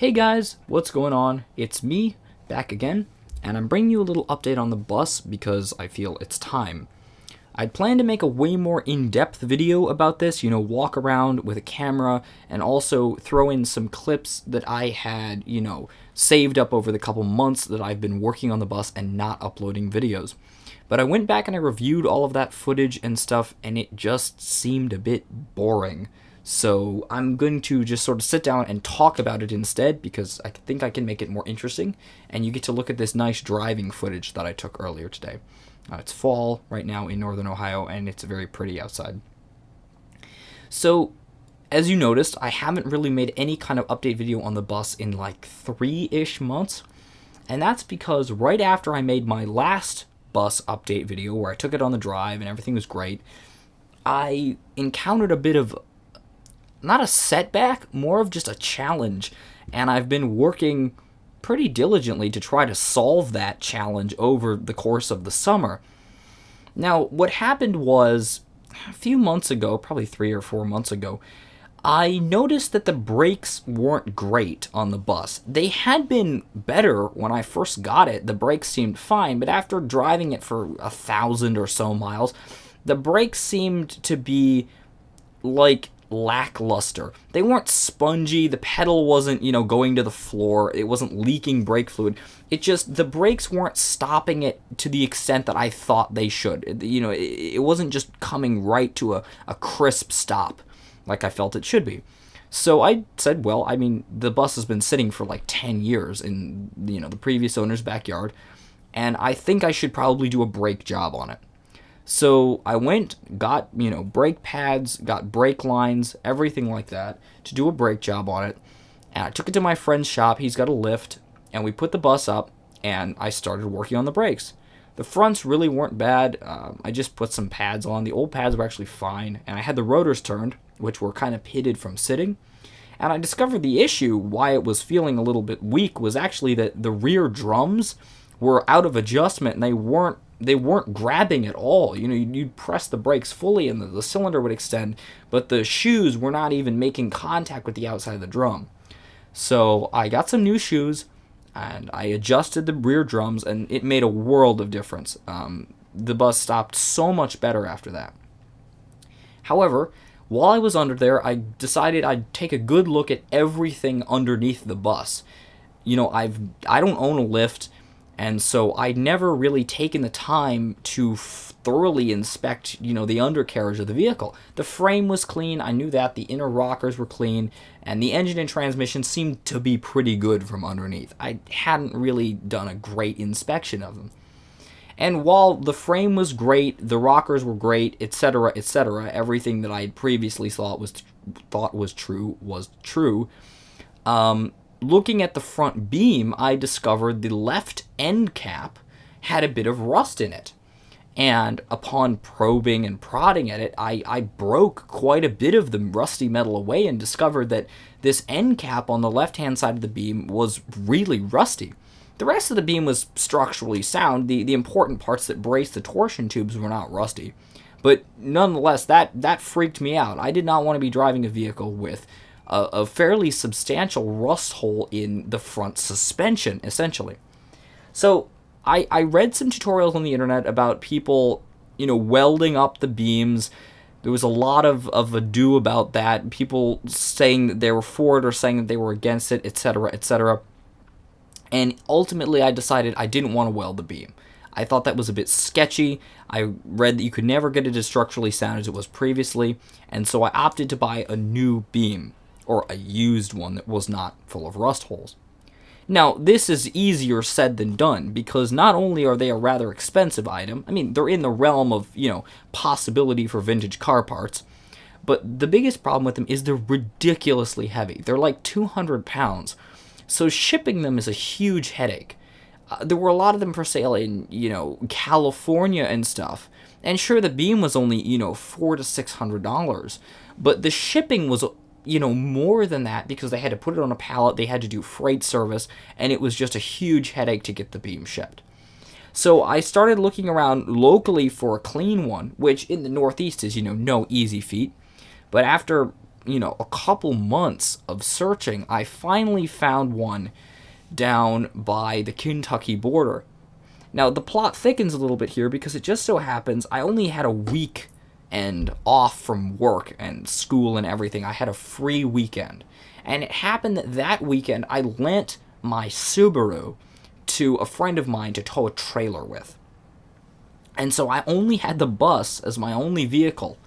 Hey guys, what's going on? It's me, back again, and I'm bringing you a little update on the bus because I feel it's time. I'd planned to make a way more in-depth video about this, walk around with a camera and also throw in some clips that I had, saved up over the couple months that I've been working on the bus and not uploading videos. But I went back and I reviewed all of that footage and stuff, and it just seemed a bit boring. So I'm going to just sort of sit down and talk about it instead because I think I can make it more interesting, and you get to look at this nice driving footage that I took earlier today. It's fall right now in northern Ohio, and it's very pretty outside. So, as you noticed, I haven't really made any kind of update video on the bus in like 3-ish months, and that's because right after I made my last bus update video where I took it on the drive and everything was great, I encountered a bit of not a setback, more of just a challenge, and I've been working pretty diligently to try to solve that challenge over the course of the summer. Now, what happened was, a few months ago, probably 3 or 4 months ago, I noticed that the brakes weren't great on the bus. They had been better when I first got it. The brakes seemed fine, but after driving it for 1,000 or so miles, the brakes seemed to be like lackluster. They weren't spongy. The pedal wasn't, going to the floor. It wasn't leaking brake fluid. It just, the brakes weren't stopping it to the extent that I thought they should. It wasn't just coming right to a crisp stop like I felt it should be. So I said, well, the bus has been sitting for like 10 years in, the previous owner's backyard, and I think I should probably do a brake job on it. So I went, got, brake pads, got brake lines, everything like that, to do a brake job on it. And I took it to my friend's shop. He's got a lift, and we put the bus up, and I started working on the brakes. The fronts really weren't bad. I just put some pads on. The old pads were actually fine, and I had the rotors turned, which were kind of pitted from sitting. And I discovered the issue, why it was feeling a little bit weak, was actually that the rear drums were out of adjustment, and they weren't grabbing at all. You'd press the brakes fully and the cylinder would extend, but the shoes were not even making contact with the outside of the drum. So I got some new shoes and I adjusted the rear drums, and it made a world of difference. The bus stopped so much better after that. However, while I was under there, I decided I'd take a good look at everything underneath the bus. I don't own a lift, and so I'd never really taken the time to thoroughly inspect, the undercarriage of the vehicle. The frame was clean, I knew that, the inner rockers were clean, and the engine and transmission seemed to be pretty good from underneath. I hadn't really done a great inspection of them. And while the frame was great, the rockers were great, etc., everything that I had previously thought was true. Looking at the front beam, I discovered the left end cap had a bit of rust in it. And upon probing and prodding at it, I broke quite a bit of the rusty metal away and discovered that this end cap on the left-hand side of the beam was really rusty. The rest of the beam was structurally sound. The important parts that braced the torsion tubes were not rusty. But nonetheless, that freaked me out. I did not want to be driving a vehicle with a fairly substantial rust hole in the front suspension, essentially. So I read some tutorials on the internet about people, welding up the beams. There was a lot of ado about that. People saying that they were for it or saying that they were against it, etc. And ultimately, I decided I didn't want to weld the beam. I thought that was a bit sketchy. I read that you could never get it as structurally sound as it was previously, and so I opted to buy a new beam, or a used one that was not full of rust holes. Now, this is easier said than done, because not only are they a rather expensive item, they're in the realm of, possibility for vintage car parts, but the biggest problem with them is they're ridiculously heavy. They're like 200 pounds, so shipping them is a huge headache. There were a lot of them for sale in, California and stuff, and sure, the beam was only, $400 to $600, but the shipping was more than that because they had to put it on a pallet, they had to do freight service, and it was just a huge headache to get the beam shipped. So I started looking around locally for a clean one, which in the Northeast is, no easy feat. But after a couple months of searching, I finally found one down by the Kentucky border. Now, the plot thickens a little bit here because it just so happens I only had a weekend off from work and school and everything. I had a free weekend. And it happened that that weekend I lent my Subaru to a friend of mine to tow a trailer with. And so I only had the bus as my only vehicle.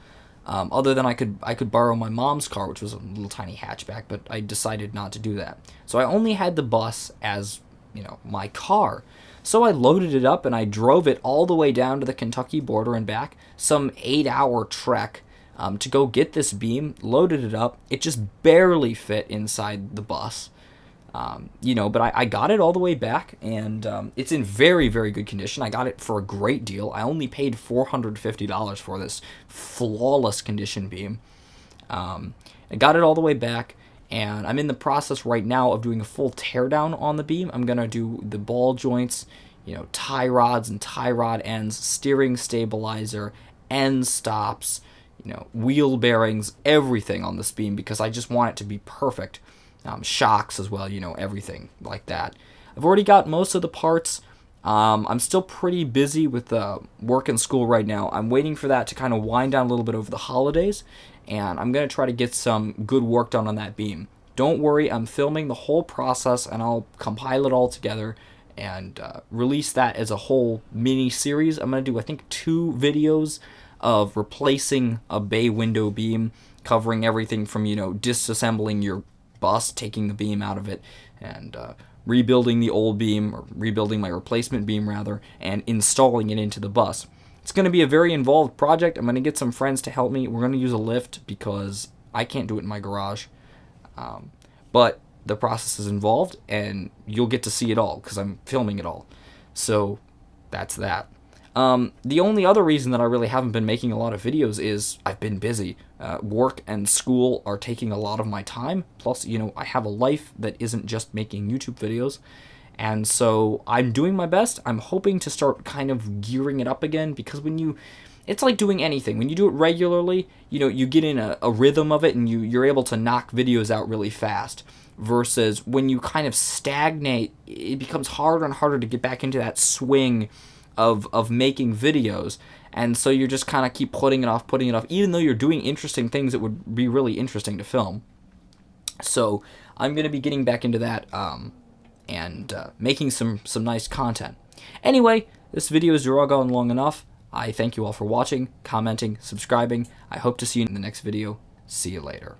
Other than I could borrow my mom's car, which was a little tiny hatchback, but I decided not to do that. So I only had the bus as, my car. So I loaded it up and I drove it all the way down to the Kentucky border and back, some 8-hour trek to go get this beam, loaded it up. It just barely fit inside the bus. But I got it all the way back, and it's in very, very good condition. I got it for a great deal. I only paid $450 for this flawless condition beam. I got it all the way back, and I'm in the process right now of doing a full teardown on the beam. I'm going to do the ball joints, tie rods and tie rod ends, steering stabilizer, end stops, wheel bearings, everything on this beam, because I just want it to be perfect. Shocks as well, everything like that. I've already got most of the parts. I'm still pretty busy with work and school right now. I'm waiting for that to kind of wind down a little bit over the holidays, and I'm going to try to get some good work done on that beam. Don't worry, I'm filming the whole process, and I'll compile it all together and release that as a whole mini-series. I'm going to do, I think, 2 videos of replacing a bay window beam, covering everything from, disassembling your bus, taking the beam out of it, and rebuilding the old beam, or rebuilding my replacement beam rather, and installing it into the bus. It's going to be a very involved project. I'm going to get some friends to help me. We're going to use a lift because I can't do it in my garage. But the process is involved, and you'll get to see it all because I'm filming it all. So that's that. The only other reason that I really haven't been making a lot of videos is I've been busy. Work and school are taking a lot of my time. Plus, I have a life that isn't just making YouTube videos. And so I'm doing my best. I'm hoping to start kind of gearing it up again, because it's like doing anything. When you do it regularly, you get in a rhythm of it, and you're able to knock videos out really fast. Versus when you kind of stagnate, it becomes harder and harder to get back into that swing of making videos, and so you just kind of keep putting it off, even though you're doing interesting things that would be really interesting to film. So I'm going to be getting back into that and making some nice content. Anyway, this video is dragged on long enough. I thank you all for watching, commenting, subscribing. I hope to see you in the next video. See you later.